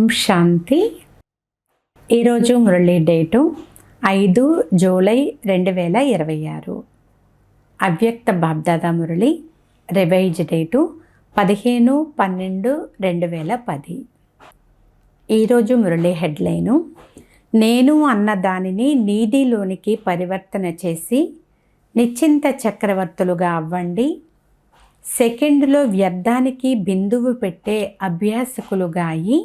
ఓం శాంతి. ఈరోజు Murali date 5 July 2026. అవ్యక్త BapDada Murali revise date 15/12/2010. ఈరోజు మురళి హెడ్లైను, నేను అన్న దానిని నీదిలోనికి పరివర్తన చేసి నిశ్చింత చక్రవర్తులుగా అవ్వండి. సెకండ్లో వ్యర్థానికి బిందువు పెట్టే అభ్యాసకులుగా అయి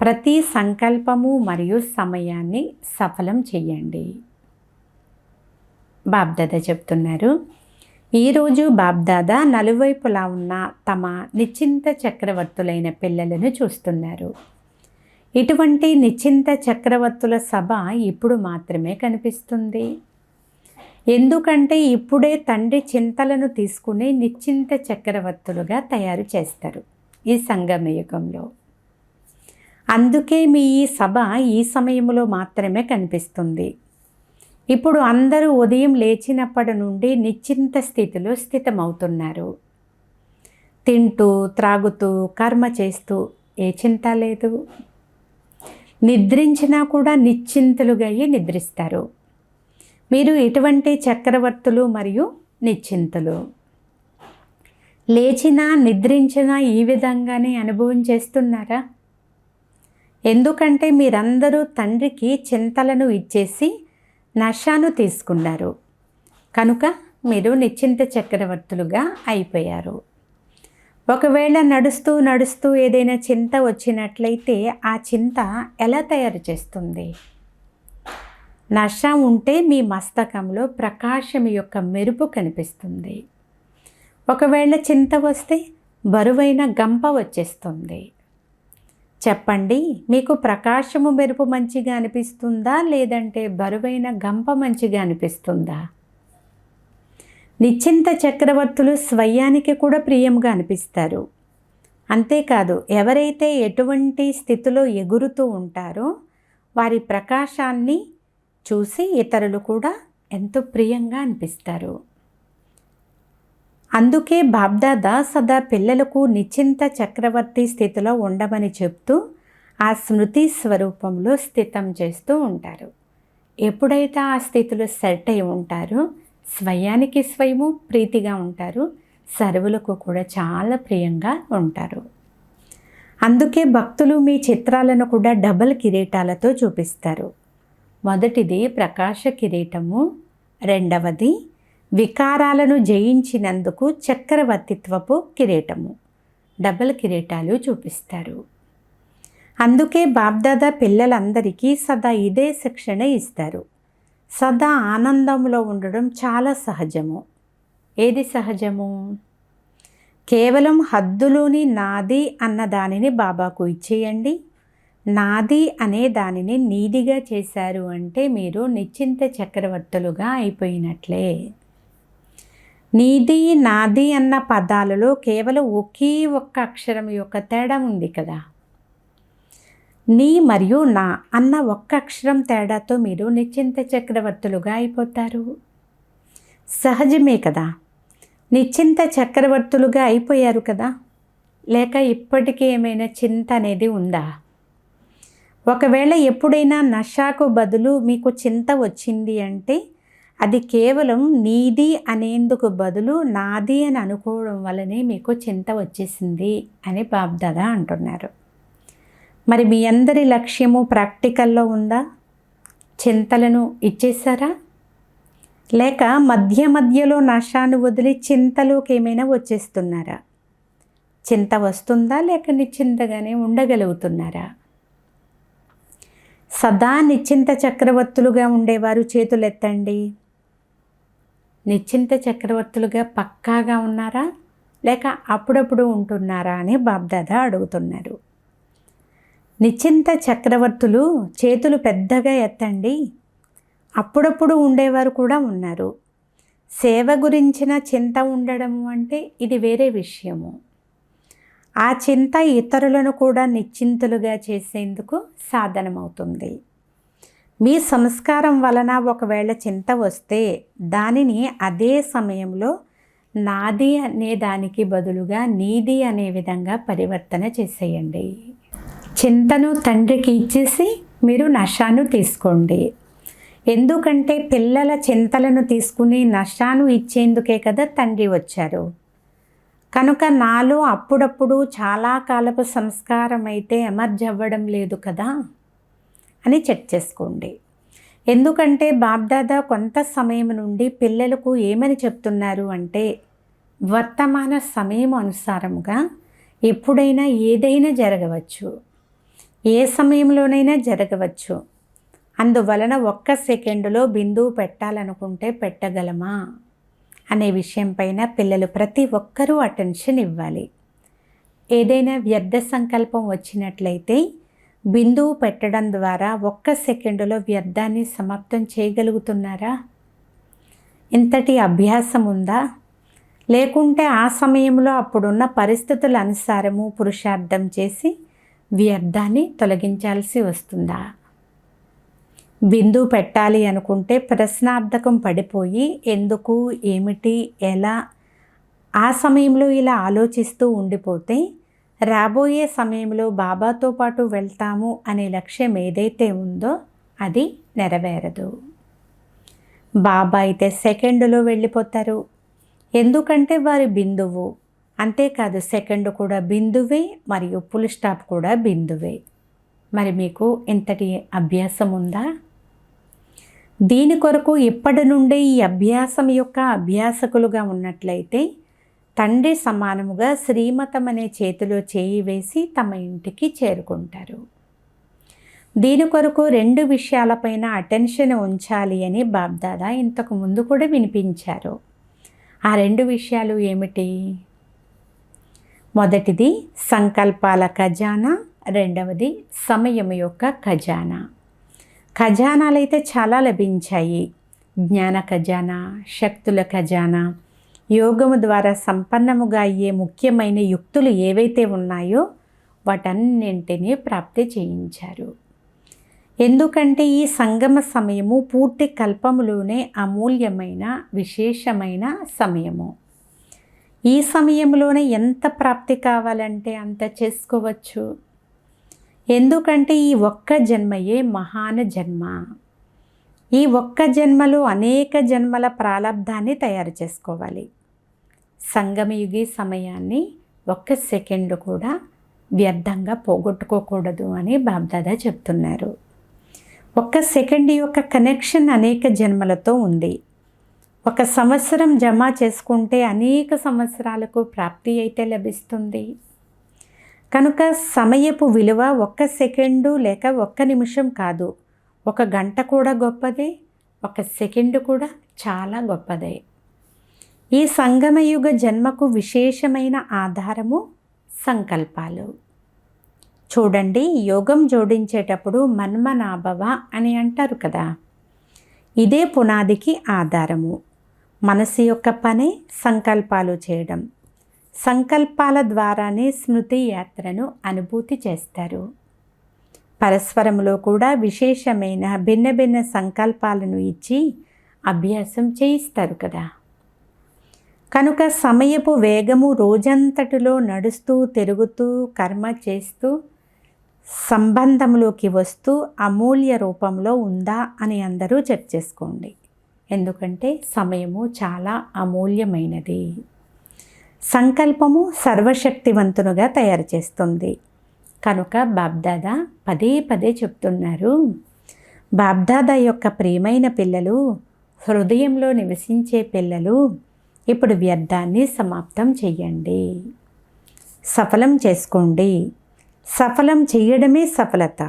ప్రతి సంకల్పము మరియు సమయాన్ని సఫలం చేయండి. బాబ్దాదా చెప్తున్నారు, ఈరోజు బాబ్దాదా నలువైపులా ఉన్న తమ నిశ్చింత చక్రవర్తులైన పిల్లలను చూస్తున్నారు. ఇటువంటి నిశ్చింత చక్రవర్తుల సభ ఇప్పుడు మాత్రమే కనిపిస్తుంది. ఎందుకంటే ఇప్పుడే తండ్రి చింతలను తీసుకుని నిశ్చింత చక్రవర్తులుగా తయారు చేస్తారు ఈ సంగమయుగంలో. అందుకే మీ ఈ సభ ఈ సమయంలో మాత్రమే కనిపిస్తుంది. ఇప్పుడు అందరూ ఉదయం లేచినప్పటి నుండి నిశ్చింత స్థితిలో స్థితమవుతున్నారు. తింటూ త్రాగుతూ కర్మ చేస్తూ ఏ చింత లేదు. నిద్రించినా కూడా నిశ్చింతులుగా అయ్యి నిద్రిస్తారు. మీరు ఇటువంటి చక్రవర్తులు మరియు నిశ్చింతులు. లేచినా నిద్రించినా ఈ విధంగానే అనుభవం చేస్తున్నారా? ఎందుకంటే మీరందరూ తండ్రికి చింతలను ఇచ్చేసి నషాను తీసుకున్నారు కనుక మీరు నిశ్చింత చక్రవర్తులుగా అయిపోయారు. ఒకవేళ నడుస్తూ నడుస్తూ ఏదైనా చింత వచ్చినట్లయితే ఆ చింత ఎలా తయారు చేస్తుంది? నష ఉంటే మీ మస్తకంలో ప్రకాశం యొక్క మెరుపు కనిపిస్తుంది. ఒకవేళ చింత వస్తే బరువైన గంప వచ్చేస్తుంది. చెప్పండి, మీకు ప్రకాశము మెరుపు మంచిగా అనిపిస్తుందా లేదంటే బరువైన గంప మంచిగా అనిపిస్తుందా? నిశ్చింత చక్రవర్తులు స్వయానికి కూడా ప్రియంగా అనిపిస్తారు. అంతేకాదు, ఎవరైతే ఎటువంటి స్థితిలో ఎగురుతూ ఉంటారో వారి ప్రకాశాన్ని చూసి ఇతరులు కూడా ఎంతో ప్రియంగా అనిపిస్తారు. అందుకే బాబ్దాదా సదా పిల్లలకు నిశ్చింత చక్రవర్తి స్థితిలో ఉండమని చెప్తూ ఆ స్మృతి స్వరూపంలో స్థితం చేస్తూ ఉంటారు. ఎప్పుడైతే ఆ స్థితిలో సెట్ అయి ఉంటారో స్వయానికి స్వయము ప్రీతిగా ఉంటారు, సర్వులకు కూడా చాలా ప్రియంగా ఉంటారు. అందుకే భక్తులు మీ చిత్రాలను కూడా డబల్ కిరీటాలతో చూపిస్తారు. మొదటిది ప్రకాశ కిరీటము, రెండవది వికారాలను జయించినందుకు చక్రవర్తిత్వపు కిరీటము. డబల్ కిరీటాలు చూపిస్తారు. అందుకే బాబ్దాదా పిల్లలందరికీ సదా ఇదే శిక్షణ ఇస్తారు. సదా ఆనందంలో ఉండడం చాలా సహజము. ఏది సహజము? కేవలం హద్దులోని నాది అన్న దానిని బాబాకు ఇచ్చేయండి. నాది అనే దానిని నీదిగా చేశారు అంటే మీరు నిశ్చింత చక్రవర్తులుగా అయిపోయినట్లే. నీది నాది అన్న పదాలలో కేవలం ఒకే ఒక్క అక్షరం యొక్క తేడా ఉంది కదా. నీ మరియు నా అన్న ఒక్క అక్షరం తేడాతో మీరు నిశ్చింత చక్రవర్తులుగా అయిపోతారు. సహజమే కదా. నిశ్చింత చక్రవర్తులుగా అయిపోయారు కదా. లేక ఇప్పటికీ ఏమైనా చింత అనేది ఉందా? ఒకవేళ ఎప్పుడైనా నషాకు బదులు మీకు చింత వచ్చింది అంటే అది కేవలం నీది అనేందుకు బదులు నాది అని అనుకోవడం వల్లనే మీకు చింత వచ్చేసింది అని బాబ్దాదా అంటున్నారు. మరి మీ అందరి లక్ష్యము ప్రాక్టికల్లో ఉందా? చింతలను ఇచ్చేసారా? లేక మధ్య మధ్యలో నషాను వదిలి చింతలోకి ఏమైనా వచ్చేస్తున్నారా? చింత వస్తుందా లేక నిశ్చింతగానే ఉండగలుగుతున్నారా? సదా నిశ్చింత చక్రవర్తులుగా ఉండేవారు చేతులెత్తండి. నిశ్చింత చక్రవర్తులుగా పక్కాగా ఉన్నారా లేక అప్పుడప్పుడు ఉంటున్నారా అని బాబ్దాదా అడుగుతున్నారు. నిశ్చింత చక్రవర్తులు చేతులు పెద్దగా ఎత్తండి. అప్పుడప్పుడు ఉండేవారు కూడా ఉన్నారు. సేవ గురించిన చింత ఉండడము అంటే ఇది వేరే విషయము. ఆ చింత ఇతరులను కూడా నిశ్చింతులుగా చేసేందుకు సాధనమవుతుంది. మీ సంస్కారం వలన ఒకవేళ చింత వస్తే దానిని అదే సమయంలో నాది అనే దానికి బదులుగా నీది అనే విధంగా పరివర్తన చేసేయండి. చింతను తండ్రికి ఇచ్చేసి మీరు నషాను తీసుకోండి. ఎందుకంటే పిల్లల చింతలను తీసుకుని నషాను ఇచ్చేందుకే కదా తండ్రి వచ్చారు. కనుక నాలో అప్పుడప్పుడు చాలా కాలపు సంస్కారం అయితే ఎమర్జ్ అవ్వడం లేదు కదా అని చెక్ చేసుకోండి. ఎందుకంటే బాబ్దాదా కొంత సమయం నుండి పిల్లలకు ఏమని చెప్తున్నారు అంటే, వర్తమాన సమయం అనుసారముగా ఎప్పుడైనా ఏదైనా జరగవచ్చు, ఏ సమయంలోనైనా జరగవచ్చు. అందువలన ఒక్క సెకండులో బిందువు పెట్టాలనుకుంటే పెట్టగలమా అనే విషయం పైన పిల్లలు ప్రతి ఒక్కరూ అటెన్షన్ ఇవ్వాలి. ఏదైనా వ్యర్థ సంకల్పం వచ్చినట్లయితే బిందువు పెట్టడం ద్వారా ఒక్క సెకండులో వ్యర్థాన్ని సమాప్తం చేయగలుగుతున్నారా? ఇంతటి అభ్యాసం ఉందా? లేకుంటే ఆ సమయంలో అప్పుడున్న పరిస్థితుల అనుసారము పురుషార్థం చేసి వ్యర్థాన్ని తొలగించాల్సి వస్తుందా? బిందువు పెట్టాలి అనుకుంటే ప్రశ్నార్థకం పడిపోయి ఎందుకు, ఏమిటి, ఎలా ఆ సమయంలో ఇలా ఆలోచిస్తూ ఉండిపోతే రాబోయే సమయంలో బాబాతో పాటు వెళ్తాము అనే లక్ష్యం ఏదైతే ఉందో అది నెరవేరదు. బాబా అయితే సెకండులో వెళ్ళిపోతారు. ఎందుకంటే వారి బిందువు. అంతేకాదు సెకండ్ కూడా బిందువే మరియు ఫుల్ స్టాప్ కూడా బిందువే. మరి మీకు ఇంతటి అభ్యాసం ఉందా? దీని కొరకు ఇప్పటి నుండే ఈ అభ్యాసం యొక్క అభ్యాసకులుగా ఉన్నట్లయితే తండ్రి సమానముగా శ్రీమతం అనే చేతిలో చేయి వేసి తమ ఇంటికి చేరుకుంటారు. దీని కొరకు 2 విషయాలపైన అటెన్షన్ ఉంచాలి అని బాబ్దాదా ఇంతకు ముందు కూడా వినిపించారు. ఆ 2 విషయాలు ఏమిటి? మొదటిది సంకల్పాల ఖజానా, రెండవది సమయం యొక్క ఖజానా. ఖజానాలైతే చాలా లభించాయి. జ్ఞాన ఖజానా, శక్తుల ఖజానా, యోగము ద్వారా సంపన్నముగా అయ్యే ముఖ్యమైన యుక్తులు ఏవైతే ఉన్నాయో వాటన్నింటినీ ప్రాప్తి చేయించారు. ఎందుకంటే ఈ సంగమ సమయము పూర్తి కల్పములోనే అమూల్యమైన విశేషమైన సమయము. ఈ సమయంలోనే ఎంత ప్రాప్తి కావాలంటే అంత చేసుకోవచ్చు. ఎందుకంటే ఈ ఒక్క జన్మయే మహాన జన్మ. ఈ ఒక్క జన్మలో అనేక జన్మల ప్రాలబ్ధాన్ని తయారు చేసుకోవాలి. సంగమయుగి సమయాన్ని ఒక్క సెకండ్ కూడా వ్యర్థంగా పోగొట్టుకోకూడదు అని బాబ్దాదా చెప్తున్నారు. ఒక్క సెకండ్ యొక్క కనెక్షన్ అనేక జన్మలతో ఉంది. 1 సంవత్సరం జమ చేసుకుంటే అనేక సంవత్సరాలకు ప్రాప్తి అయితే లభిస్తుంది. కనుక సమయపు విలువ 1 సెకండు లేక 1 నిమిషం కాదు, 1 గంట కూడా గొప్పదే, 1 సెకండు కూడా చాలా గొప్పదే. ఈ సంగమయుగ జన్మకు విశేషమైన ఆధారము సంకల్పాలు. చూడండి, యోగం జోడించేటప్పుడు మన్మనాభవ అని అంటారు కదా, ఇదే పునాదికి ఆధారము. మనసు యొక్క పనే సంకల్పాలు చేయడం. సంకల్పాల ద్వారానే స్మృతి యాత్రను అనుభూతి చేస్తారు. పరస్పరంలో కూడా విశేషమైన భిన్న భిన్న సంకల్పాలను ఇచ్చి అభ్యాసం చేయిస్తారు కదా. కనుక సమయపు వేగము రోజంతటిలో నడుస్తూ తిరుగుతూ కర్మ చేస్తూ సంబంధంలోకి వస్తూ అమూల్య రూపంలో ఉందా అని అందరూ చెక్ చేసుకోండి. ఎందుకంటే సమయము చాలా అమూల్యమైనది. సంకల్పము సర్వశక్తివంతునుగా తయారు చేస్తుంది. కనుక బాబ్దాదా పదే పదే చెప్తున్నారు, బాబ్దాదా యొక్క ప్రియమైన పిల్లలు, హృదయంలో నివసించే పిల్లలు, ఇప్పుడు వ్యర్థాన్ని సమాప్తం చెయ్యండి, సఫలం చేసుకోండి. సఫలం చెయ్యడమే సఫలత.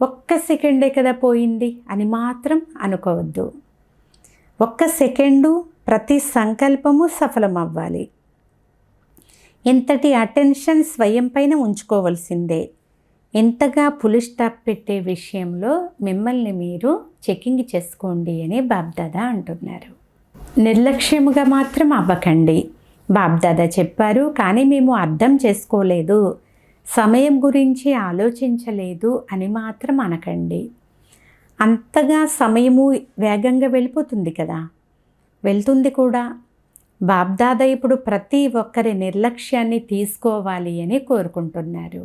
1 సెకండే కదా పోయింది అని మాత్రం అనుకోవద్దు. 1 సెకండు ప్రతి సంకల్పము సఫలం అవ్వాలి. ఇంతటి అటెన్షన్ స్వయం పైన ఉంచుకోవలసిందే. ఎంతగా ఫుల్ స్టాప్ పెట్టే విషయంలో మిమ్మల్ని మీరు చెకింగ్ చేసుకోండి అని బాబ్దాదా అంటున్నారు. నిర్లక్ష్యముగా మాత్రం అవ్వకండి. బాబ్దాదా చెప్పారు, కానీ మేము అర్థం చేసుకోలేదు, సమయం గురించి ఆలోచించలేదు అని మాత్రం అనకండి. అంతగా సమయము వేగంగా వెళ్ళిపోతుంది కదా, వెళ్తుంది కూడా. బాబ్దాదా ఇప్పుడు ప్రతి ఒక్కరి నిర్లక్ష్యాన్ని తీసుకోవాలి అని కోరుకుంటున్నారు.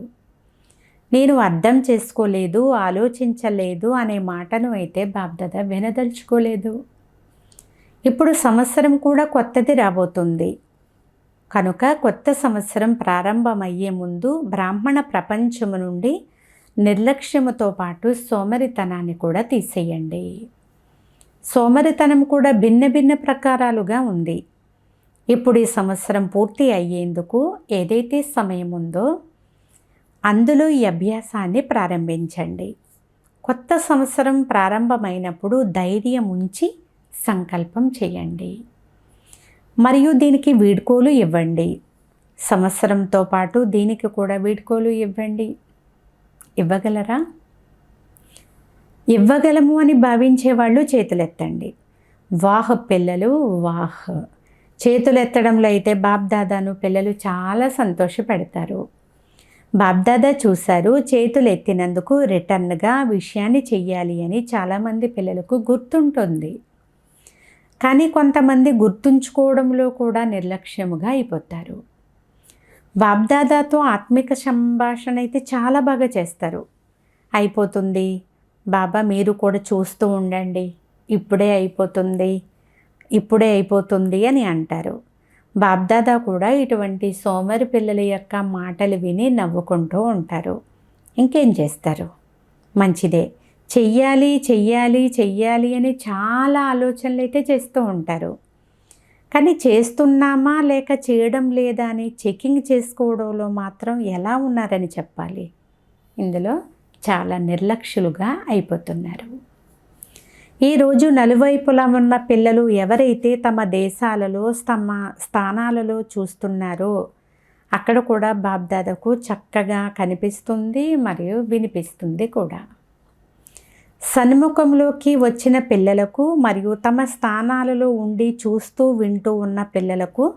నేను అర్థం చేసుకోలేదు, ఆలోచించలేదు అనే మాటను అయితే బాబ్దాదా వినదలుచుకోలేదు. ఇప్పుడు సంవత్సరం కూడా కొత్తది రాబోతుంది కనుక కొత్త సంవత్సరం ప్రారంభమయ్యే ముందు బ్రాహ్మణ ప్రపంచము నుండి నిర్లక్ష్యముతో పాటు సోమరితనాన్ని కూడా తీసేయండి. సోమరితనం కూడా భిన్న భిన్న ప్రకారాలుగా ఉంది. ఇప్పుడు ఈ సంవత్సరం పూర్తి అయ్యేందుకు ఏదైతే సమయం ఉందో అందులో ఈ అభ్యాసాన్ని ప్రారంభించండి. కొత్త సంవత్సరం ప్రారంభమైనప్పుడు ధైర్యం ఉంచి సంకల్పం చేయండి మరియు దీనికి వీడ్కోలు ఇవ్వండి. సంవత్సరంతో పాటు దీనికి కూడా వీడ్కోలు ఇవ్వండి. ఇవ్వగలరా? ఇవ్వగలము అని భావించే వాళ్ళు చేతులెత్తండి. వాహ్ పిల్లలు, వాహ్. చేతులెత్తడంలో అయితే బాబ్దాదాను పిల్లలు చాలా సంతోషపెడతారు. బాబ్దాదా చూశారు, చేతులు ఎత్తినందుకు రిటర్న్గా విషయాన్ని చెయ్యాలి అని చాలామంది పిల్లలకు గుర్తుంటుంది. కానీ కొంతమంది గుర్తుంచుకోవడంలో కూడా నిర్లక్ష్యముగా అయిపోతారు. బాబ్దాదాతో ఆత్మిక సంభాషణ అయితే చాలా బాగా చేస్తారు. అయిపోతుంది బాబా, మీరు కూడా చూస్తూ ఉండండి, ఇప్పుడే అయిపోతుంది, ఇప్పుడే అయిపోతుంది అని అంటారు. బాబ్దాదా కూడా ఇటువంటి సోమరి పిల్లల యొక్క మాటలు విని నవ్వుకుంటూ ఉంటారు. ఇంకేం చేస్తారు? మంచిదే, చెయ్యాలి చెయ్యాలి చెయ్యాలి అని చాలా ఆలోచనలు అయితే చేస్తూ ఉంటారు. కానీ చేస్తున్నామా లేక చేయడం లేదా అని చెకింగ్ చేసుకోవడంలో మాత్రం ఎలా ఉన్నారని చెప్పాలి. ఇందులో చాలా నిర్లక్ష్యులుగా అయిపోతున్నారు. ఈరోజు నలువైపులా ఉన్న పిల్లలు ఎవరైతే తమ దేశాలలో తమ స్థానాలలో చూస్తున్నారో అక్కడ కూడా బాబ్దాదాకు చక్కగా కనిపిస్తుంది మరియు వినిపిస్తుంది కూడా. సన్ముఖంలోకి వచ్చిన పిల్లలకు మరియు తమ స్థానాలలో ఉండి చూస్తూ వింటూ ఉన్న పిల్లలకు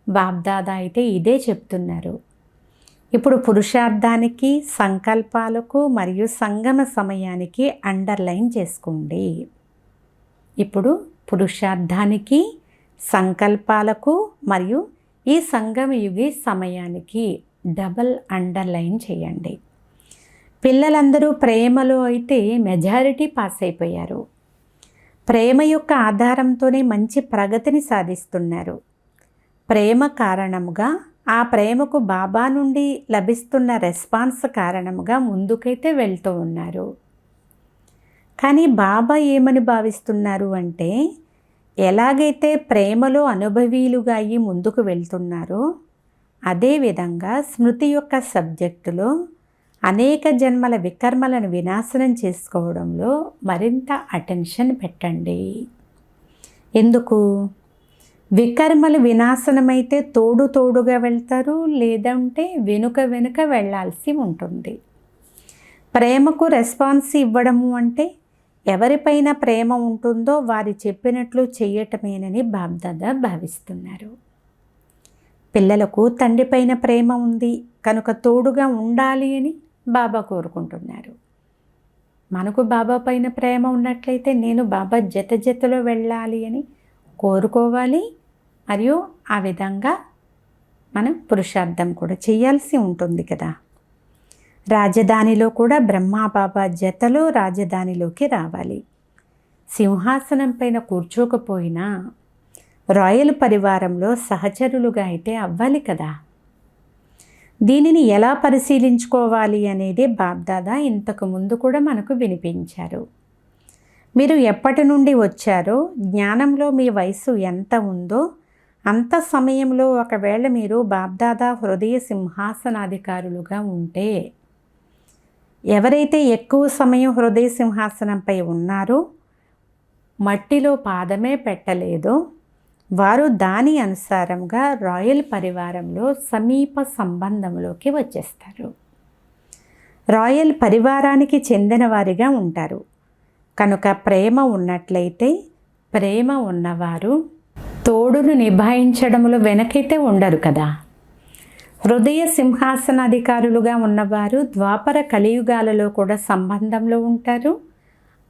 బాబ్దాదా అయితే ఇదే చెప్తున్నారు. ఇప్పుడు పురుషార్థానికి, సంకల్పాలకు మరియు సంగమ సమయానికి అండర్లైన్ చేసుకోండి. ఇప్పుడు పురుషార్థానికి, సంకల్పాలకు మరియు ఈ సంగమయుగి సమయానికి డబల్ అండర్లైన్ చేయండి. పిల్లలందరూ ప్రేమలో అయితే మెజారిటీ పాస్ అయిపోయారు. ప్రేమ యొక్క ఆధారంతోనే మంచి ప్రగతిని సాధిస్తున్నారు. ప్రేమ కారణముగా, ఆ ప్రేమకు బాబా నుండి లభిస్తున్న రెస్పాన్స్ కారణముగా ముందుకైతే వెళ్తూ ఉన్నారు. కానీ బాబా ఏమని భావిస్తున్నారు అంటే, ఎలాగైతే ప్రేమలో అనుభవీలుగా అయ్యి ముందుకు వెళ్తున్నారో అదేవిధంగా స్మృతి యొక్క సబ్జెక్టులో అనేక జన్మల వికర్మలను వినాశనం చేసుకోవడంలో మరింత అటెన్షన్ పెట్టండి. ఎందుకు? వికర్మలు వినాశనమైతే తోడు తోడుగా వెళ్తారు, లేదంటే వెనుక వెనుక వెళ్ళాల్సి ఉంటుంది. ప్రేమకు రెస్పాన్స్ ఇవ్వడము అంటే ఎవరిపైన ప్రేమ ఉంటుందో వారి చెప్పినట్లు చెయ్యటమేనని బాబ్దాదా భావిస్తున్నారు. పిల్లలకు తండ్రిపైన ప్రేమ ఉంది కనుక తోడుగా ఉండాలి అని బాబా కోరుకుంటున్నారు. మనకు బాబా పైన ప్రేమ ఉన్నట్లయితే నేను బాబా జతలో వెళ్ళాలి అని కోరుకోవాలి మరియు ఆ విధంగా మనం పురుషార్థం కూడా చేయాల్సి ఉంటుంది కదా. రాజధానిలో కూడా బ్రహ్మా బాబా జతలో రాజధానిలోకి రావాలి. సింహాసనం పైన కూర్చోకపోయినా రాయల్ పరివారంలో సహచరులుగా అయితే అవ్వాలి కదా. దీనిని ఎలా పరిశీలించుకోవాలి అనేది బాబ్దాదా ఇంతకు ముందు కూడా మనకు వినిపించారు. మీరు ఎప్పటి నుండి వచ్చారో, జ్ఞానంలో మీ వయసు ఎంత ఉందో అంత సమయంలో ఒకవేళ మీరు బాబ్దాదా హృదయ సింహాసనాధికారులుగా ఉంటే, ఎవరైతే ఎక్కువ సమయం హృదయ సింహాసనంపై ఉన్నారో, మట్టిలో పాదమే పెట్టలేదో వారు దాని అనుసారంగా రాయల్ పరివారంలో సమీప సంబంధంలోకి వచ్చేస్తారు. రాయల్ పరివారానికి చెందిన వారిగా ఉంటారు. కనుక ప్రేమ ఉన్నట్లయితే ప్రేమ ఉన్నవారు తోడును నిభాయించడంలో వెనకైతే ఉండరు కదా. హృదయ సింహాసనాధికారులుగా ఉన్నవారు ద్వాపర కలియుగాలలో కూడా సంబంధంలో ఉంటారు,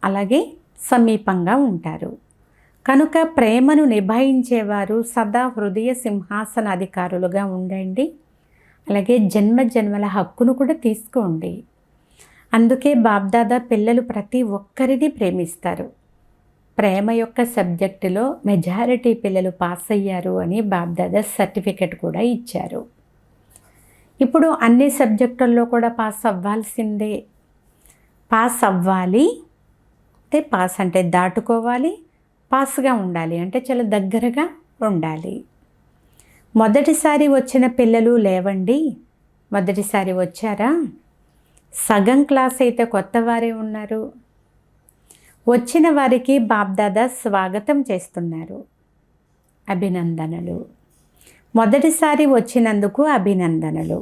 అలాగే సమీపంగా ఉంటారు. కనుక ప్రేమను నిభాయించేవారు సదా హృదయ సింహాసనాధికారులుగా ఉండండి. అలాగే జన్మ జన్మల హక్కును కూడా తీసుకోండి. అందుకే బాబ్దాదా పిల్లలు ప్రతి ఒక్కరిని ప్రేమిస్తారు. ప్రేమ యొక్క సబ్జెక్టులో మెజారిటీ పిల్లలు పాస్ అయ్యారు అని బాబ్దాదా సర్టిఫికెట్ కూడా ఇచ్చారు. ఇప్పుడు అన్ని సబ్జెక్టుల్లో కూడా పాస్ అవ్వాల్సిందే. పాస్ అవ్వాలి అంటే పాస్ అంటే దాటుకోవాలి, పాస్గా ఉండాలి అంటే చాలా దగ్గరగా ఉండాలి. మొదటిసారి వచ్చిన పిల్లలు లేవండి. మొదటిసారి వచ్చారా? సగం క్లాస్ అయితే కొత్త వారే ఉన్నారు. వచ్చిన వారికి బాబ్దాదా స్వాగతం చేస్తున్నారు. అభినందనలు. మొదటిసారి వచ్చినందుకు అభినందనలు.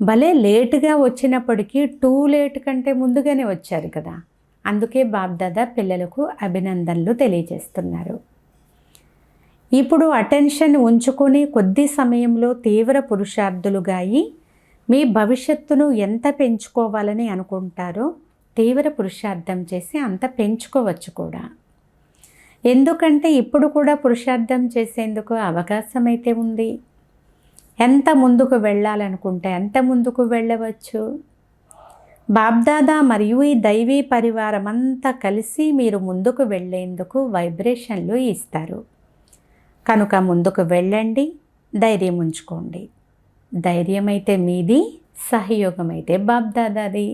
భలే లేటుగా వచ్చినప్పటికీ టూ లేట్ కంటే ముందుగానే వచ్చారు కదా, అందుకే బాబ్దాదా పిల్లలకు అభినందనలు తెలియజేస్తున్నారు. ఇప్పుడు అటెన్షన్ ఉంచుకొని కొద్ది సమయంలో తీవ్ర పురుషార్థులుగా అయి మీ భవిష్యత్తును ఎంత పెంచుకోవాలని అనుకుంటారో తీవ్ర పురుషార్థం చేసి అంత పెంచుకోవచ్చు కూడా. ఎందుకంటే ఇప్పుడు కూడా పురుషార్థం చేసేందుకు అవకాశం అయితే ఉంది. ఎంత ముందుకు వెళ్ళాలనుకుంటే అంత ముందుకు వెళ్ళవచ్చు. బాబ్దాదా మరియు ఈ దైవీ పరివారం అంతా కలిసి మీరు ముందుకు వెళ్ళేందుకు వైబ్రేషన్లు ఇస్తారు. కనుక ముందుకు వెళ్ళండి, ధైర్యం ఉంచుకోండి. ధైర్యం అయితే మీది, సహయోగం అయితే బాబ్దాదాది,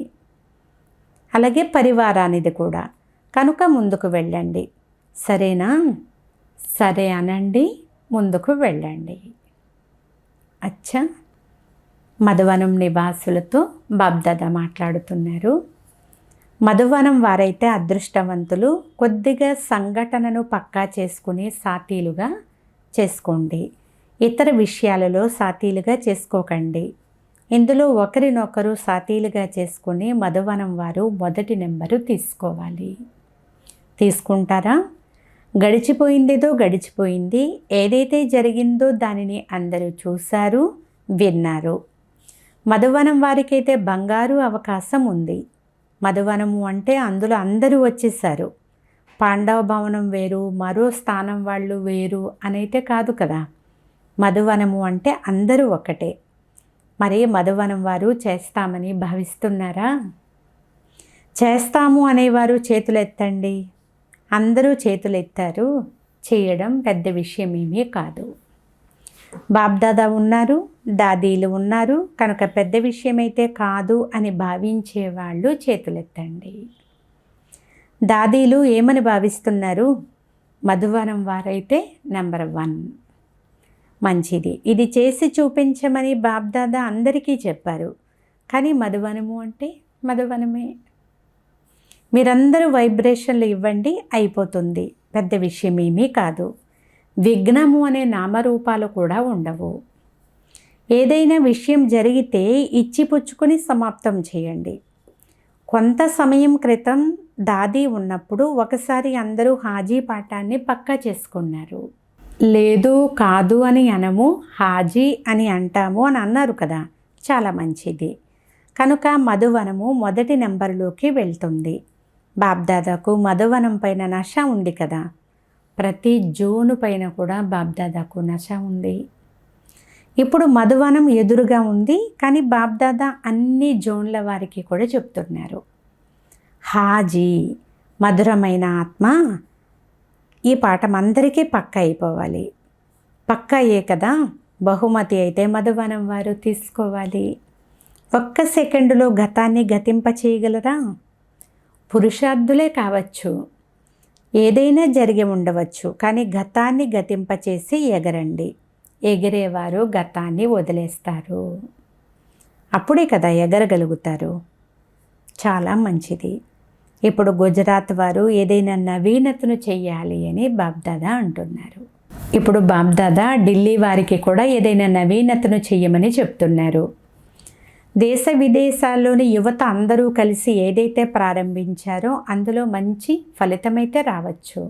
అలాగే పరివారానిది కూడా. కనుక ముందుకు వెళ్ళండి. సరేనా? సరే అనండి, ముందుకు వెళ్ళండి. అచ్చా, మధువనం నివాసులతో బాబ్దాదా మాట్లాడుతున్నారు. మధువనం వారైతే అదృష్టవంతులు. కొద్దిగా సంఘటనను పక్కా చేసుకుని సాతీలుగా చేసుకోండి. ఇతర విషయాలలో సాతీలుగా చేసుకోకండి. ఇందులో ఒకరినొకరు సాతీలుగా చేసుకుని మధువనం వారు మొదటి నెంబరు తీసుకోవాలి. తీసుకుంటారా? గడిచిపోయిందేదో గడిచిపోయింది. ఏదైతే జరిగిందో దానిని అందరూ చూశారు, విన్నారు. మధువనం వారికైతే బంగారు అవకాశం ఉంది. మధువనము అంటే అందులో అందరూ వచ్చేసారు. పాండవ భవనం వేరు, మరో స్థానం వాళ్ళు వేరు అనైతే కాదు కదా. మధువనము అంటే అందరూ ఒకటే. మరి మధువనం వారు చేస్తామని భావిస్తున్నారా? చేస్తాము అనేవారు చేతులు ఎత్తండి. అందరూ చేతులు ఎత్తారు. చేయడం పెద్ద విషయం ఏమీ కాదు. బాబ్దాదా ఉన్నారు, దాదీలు ఉన్నారు. కనుక పెద్ద విషయమైతే కాదు అని భావించేవాళ్ళు చేతులెత్తండి. దాదీలు ఏమని భావిస్తున్నారు? మధువనం వారైతే నెంబర్ 1. మంచిది. ఇది చేసి చూపించమని బాబ్దాదా అందరికీ చెప్పారు. కానీ మధువనము అంటే మధువనమే. మీరందరూ వైబ్రేషన్లు ఇవ్వండి, అయిపోతుంది. పెద్ద విషయం ఏమీ కాదు. విఘ్నము అనే నామరూపాలు కూడా ఉండవు. ఏదైనా విషయం జరిగితే ఇచ్చిపుచ్చుకొని సమాప్తం చేయండి. కొంత సమయం క్రితం దాది ఉన్నప్పుడు ఒకసారి అందరూ హాజీ పాఠాన్ని పక్కా చేసుకున్నారు. లేదు కాదు అని అనము, హాజీ అని అంటాము అని అన్నారు కదా. చాలా మంచిది. కనుక మధువనము మొదటి నెంబర్లోకి వెళ్తుంది. బాబ్దాదాకు మధువనం పైన నష ఉంది కదా. ప్రతి జోను పైన కూడా బాబ్దాదాకు నష ఉంది. ఇప్పుడు మధువనం ఎదురుగా ఉంది, కానీ బాబ్దాదా అన్ని జోన్ల వారికి కూడా చెప్తున్నారు. హాజీ, మధురమైన ఆత్మ, ఈ పాఠం అందరికీ పక్క అయిపోవాలి. పక్క అయ్యే కదా బహుమతి అయితే మధువనం వారు తీసుకోవాలి. ఒక్క సెకండులో గతాన్ని గతింప చేయగలరా? పురుషార్థులే కావచ్చు, ఏదైనా జరిగి ఉండవచ్చు, కానీ గతాన్ని గతింపచేసి ఎగరండి. ఎగిరేవారు గతాన్ని వదిలేస్తారు. అప్పుడే కదా ఎగరగలుగుతారు. చాలా మంచిది. ఇప్పుడు గుజరాత్ వారు ఏదైనా నవీనతను చెయ్యాలి అని బాబ్దాదా అంటున్నారు. ఇప్పుడు బాబ్దాదా ఢిల్లీ వారికి కూడా ఏదైనా నవీనతను చెయ్యమని చెప్తున్నారు. దేశ విదేశాల్లోని యువత అందరూ కలిసి ఏదైతే ప్రారంభించారో అందులో మంచి ఫలితమైతే రావచ్చు.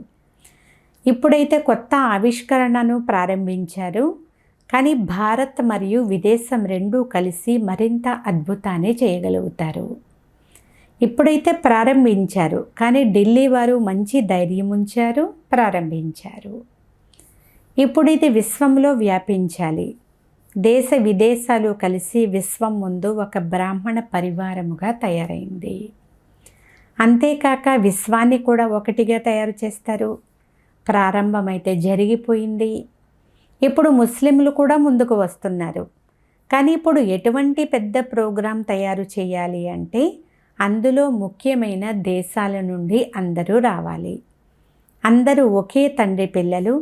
ఇప్పుడైతే కొత్త ఆవిష్కరణను ప్రారంభించారు, కానీ భారత్ మరియు విదేశం రెండూ కలిసి మరింత అద్భుతాన్ని చేయగలుగుతారు. ఇప్పుడైతే ప్రారంభించారు, కానీ ఢిల్లీ వారు మంచి ధైర్యం ఉంచారు, ప్రారంభించారు. ఇప్పుడు ఇది విశ్వంలో వ్యాపించాలి. దేశ విదేశాలు కలిసి విశ్వం ముందు ఒక బ్రాహ్మణ పరివారముగా తయారైంది. అంతేకాక విశ్వాన్ని కూడా ఒకటిగా తయారు చేస్తారు. ప్రారంభమైతే జరిగిపోయింది. ఇప్పుడు ముస్లింలు కూడా ముందుకు వస్తున్నారు. కానీ ఇప్పుడు ఎటువంటి పెద్ద ప్రోగ్రాం తయారు చేయాలి అంటే అందులో ముఖ్యమైన దేశాల నుండి అందరూ రావాలి. అందరూ ఒకే తండ్రి పిల్లలు,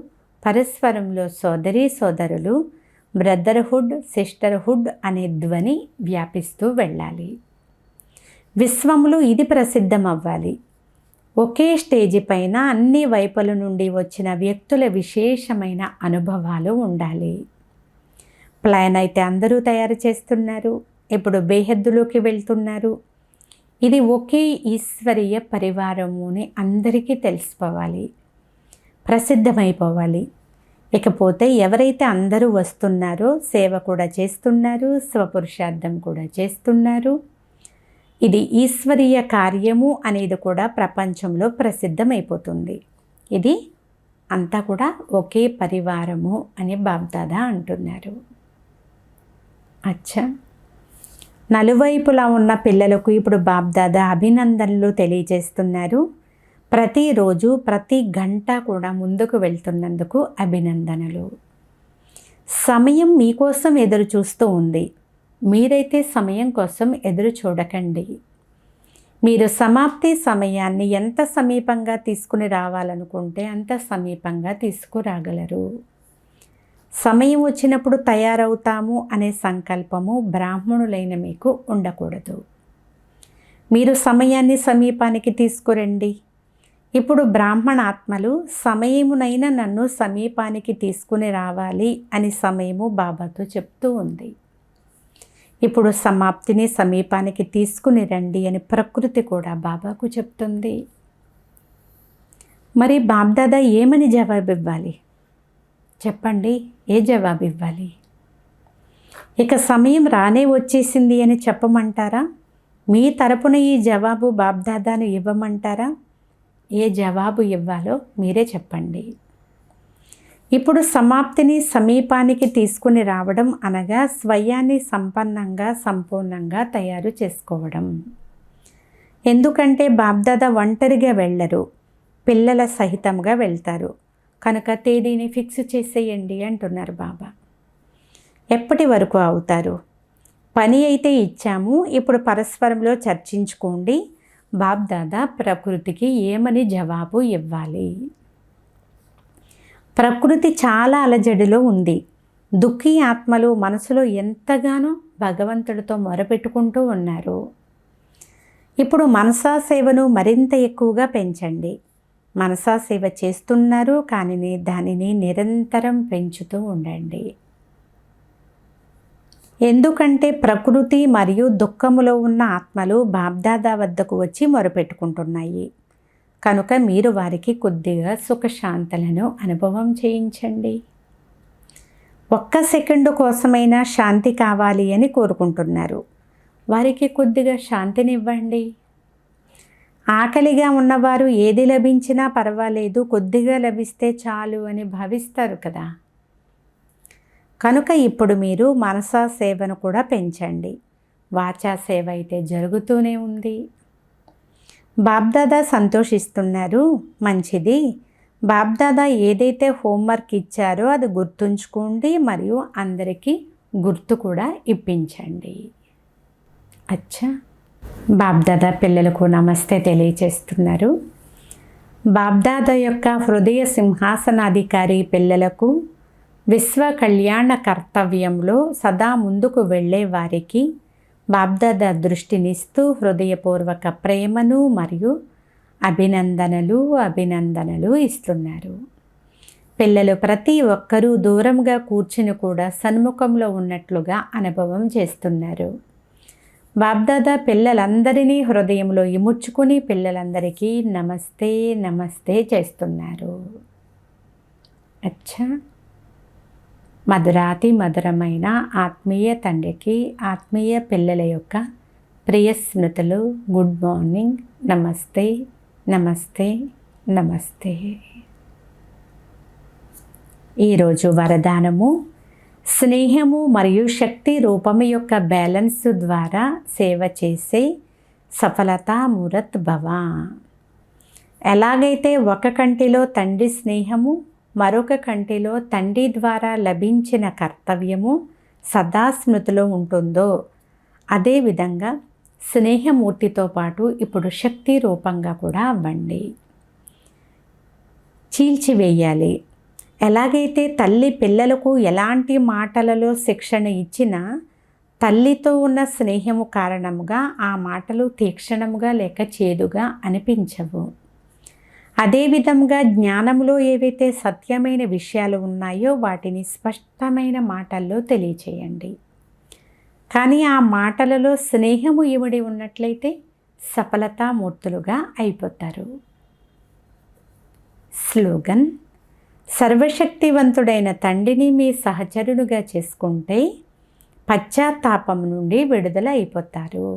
పరస్పరంలో సోదరీ సోదరులు, బ్రదర్హుడ్ సిస్టర్హుడ్ అనే ధ్వని వ్యాపిస్తూ వెళ్ళాలి. విశ్వంలో ఇది ప్రసిద్ధం అవ్వాలి. ఒకే స్టేజి పైన అన్ని వైపుల నుండి వచ్చిన వ్యక్తుల విశేషమైన అనుభవాలు ఉండాలి. ప్లాన్ అయితే అందరూ తయారు చేస్తున్నారు. ఇప్పుడు బేహద్దులోకి వెళ్తున్నారు. ఇది ఒకే ఈశ్వరీయ పరివారము అని అందరికీ తెలిసిపోవాలి, ప్రసిద్ధమైపోవాలి. ఇకపోతే ఎవరైతే అందరూ వస్తున్నారో సేవ కూడా చేస్తున్నారు, స్వపురుషార్థం కూడా చేస్తున్నారు. ఇది ఈశ్వరీయ కార్యము అనేది కూడా ప్రపంచంలో ప్రసిద్ధమైపోతుంది. ఇది అంతా కూడా ఒకే పరివారము అని బాబ్దాదా అంటున్నారు. అచ్చా, నలువైపులా ఉన్న పిల్లలకు ఇప్పుడు బాబ్దాదా అభినందనలు తెలియజేస్తున్నారు. ప్రతిరోజు ప్రతి గంట కూడా ముందుకు వెళ్తున్నందుకు అభినందనలు. సమయం మీకోసం ఎదురు చూస్తూ ఉంది. మీరైతే సమయం కోసం ఎదురు చూడకండి. మీరు సమాప్తి సమయాన్ని ఎంత సమీపంగా తీసుకుని రావాలనుకుంటే అంత సమీపంగా తీసుకురాగలరు. సమయం వచ్చినప్పుడు తయారవుతాము అనే సంకల్పము బ్రాహ్మణులైన మీకు ఉండకూడదు. మీరు సమయాన్ని సమీపానికి తీసుకురండి. ఇప్పుడు బ్రాహ్మణ ఆత్మలు సమయమునైనా నన్ను సమీపానికి తీసుకుని రావాలి అని సమయము బాబాతో చెప్తూ ఉంది. ఇప్పుడు సమాప్తిని సమీపానికి తీసుకుని రండి అని ప్రకృతి కూడా బాబాకు చెప్తుంది. మరి బాబ్దాదా ఏమని జవాబు ఇవ్వాలి చెప్పండి? ఏ జవాబు ఇవ్వాలి? ఇక సమయం రానే వచ్చేసింది అని చెప్పమంటారా? మీ తరపున ఈ జవాబు బాబ్దాదాను ఇవ్వమంటారా? ఏ జవాబు ఇవ్వాలో మీరే చెప్పండి. ఇప్పుడు సమాప్తిని సమీపానికి తీసుకుని రావడం అనగా స్వయాన్ని సంపన్నంగా సంపూర్ణంగా తయారు చేసుకోవడం. ఎందుకంటే బాబ్దాదా ఒంటరిగా వెళ్ళరు, పిల్లల సహితంగా వెళ్తారు. కనుక తేదీని ఫిక్స్ చేసేయండి అంటున్నారు బాబా. ఎప్పటి వరకు అవుతారు? పని అయితే ఇచ్చాము, ఇప్పుడు పరస్పరంలో చర్చించుకోండి. బాబ్దాదా ప్రకృతికి ఏమని జవాబు ఇవ్వాలి? ప్రకృతి చాలా అలజడిలో ఉంది. దుఃఖీ ఆత్మలు మనసులో ఎంతగానో భగవంతుడితో మొరపెట్టుకుంటూ ఉన్నారు. ఇప్పుడు మనసా సేవను మరింత ఎక్కువగా పెంచండి. మనసా సేవ చేస్తున్నారు, కానీ దానిని నిరంతరం పెంచుతూ ఉండండి. ఎందుకంటే ప్రకృతి మరియు దుఃఖములో ఉన్న ఆత్మలు బాబ్దాదా వద్దకు వచ్చి మొరపెట్టుకుంటున్నాయి. కనుక మీరు వారికి కొద్దిగా సుఖశాంతులను అనుభవం చేయించండి. ఒక్క సెకండు కోసమైనా శాంతి కావాలి అని కోరుకుంటున్నారు. వారికి కొద్దిగా శాంతినివ్వండి. ఆకలిగా ఉన్నవారు ఏది లభించినా పర్వాలేదు, కొద్దిగా లభిస్తే చాలు అని భావిస్తారు కదా. కనుక ఇప్పుడు మీరు మనసా సేవను కూడా పెంచండి. వాచా సేవ అయితే జరుగుతూనే ఉంది. బాబ్దాదా సంతోషిస్తున్నారు, మంచిది. బాబ్దాదా ఏదైతే హోంవర్క్ ఇచ్చారో అది గుర్తుంచుకోండి మరియు అందరికీ గుర్తు కూడా ఇప్పించండి. అచ్చా, బాబ్దాదా పిల్లలకు నమస్తే తెలియచేస్తున్నారు. బాబ్దాదా యొక్క హృదయ సింహాసనాధికారి పిల్లలకు విశ్వ కళ్యాణ కర్తవ్యంలో సదా ముందుకు వెళ్ళే వారికి బాబ్దాదా దృష్టినిస్తూ హృదయపూర్వక ప్రేమను మరియు అభినందనలు ఇస్తున్నారు. పిల్లలు ప్రతి ఒక్కరూ దూరంగా కూర్చుని కూడా సన్ముఖంలో ఉన్నట్లుగా అనుభవం చేస్తున్నారు. బాబ్దాదా పిల్లలందరినీ హృదయంలో ఇముడ్చుకుని పిల్లలందరికీ నమస్తే నమస్తే చేస్తున్నారు. అచ్చా, మధురాతి మధురమైన ఆత్మీయ తండ్రికి ఆత్మీయ పిల్లల యొక్క ప్రియ స్మృతులు. గుడ్ మార్నింగ్, నమస్తే నమస్తే నమస్తే. ఈరోజు వరదానము స్నేహము మరియు శక్తి రూపము యొక్క బ్యాలెన్స్ ద్వారా సేవ చేసే సఫలత మురత్ భవ. ఎలాగైతే ఒక కంటిలో తండ్రి స్నేహము, మరొక కంటిలో తండ్రి ద్వారా లభించిన కర్తవ్యము సదా స్మృతిలో ఉంటుందో, అదేవిధంగా స్నేహమూర్తితో పాటు ఇప్పుడు శక్తి రూపంగా కూడా అవ్వండి. చీల్చివేయాలి. ఎలాగైతే తల్లి పిల్లలకు ఎలాంటి మాటలలో శిక్షణ ఇచ్చినా తల్లితో ఉన్న స్నేహము కారణముగా ఆ మాటలు తీక్షణముగా లేక చేదుగా అనిపించవు. అదేవిధంగా జ్ఞానంలో ఏవైతే సత్యమైన విషయాలు ఉన్నాయో వాటిని స్పష్టమైన మాటల్లో తెలియచేయండి. కానీ ఆ మాటలలో స్నేహము ఇమిడి ఉన్నట్లయితే సఫలతామూర్తులుగా అయిపోతారు. స్లోగన్: సర్వశక్తివంతుడైన తండ్రిని మీ సహచరునిగా చేసుకుంటే పశ్చాత్తాపం నుండి విడుదల అయిపోతారు.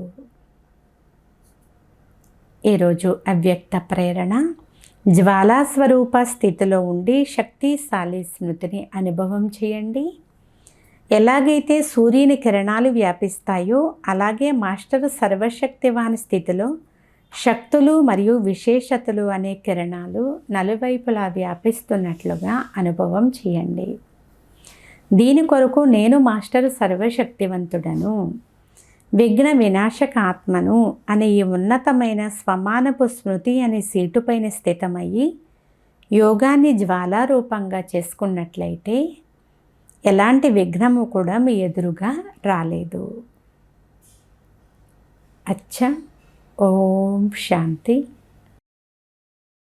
ఈరోజు అవ్యక్త ప్రేరణ: జ్వాలాస్వరూప స్థితిలో ఉండి శక్తిశాలి స్మృతిని అనుభవం చేయండి. ఎలాగైతే సూర్యుని కిరణాలు వ్యాపిస్తాయో అలాగే మాస్టర్ సర్వశక్తివాన్ స్థితిలో శక్తులు మరియు విశేషతలు అనే కిరణాలు నలువైపులా వ్యాపిస్తున్నట్లుగా అనుభవం చేయండి. దీని కొరకు నేను మాస్టర్ సర్వశక్తివంతుడను, విఘ్న వినాశక ఆత్మను అనే ఈ ఉన్నతమైన స్వమానపు స్మృతి అనే సీటుపైన స్థితమయ్యి యోగాన్ని జ్వాలారూపంగా చేసుకున్నట్లయితే ఎలాంటి విఘ్నము కూడా మీ ఎదురుగా రాలేదు. అచ్చా. ఓం శాంతి.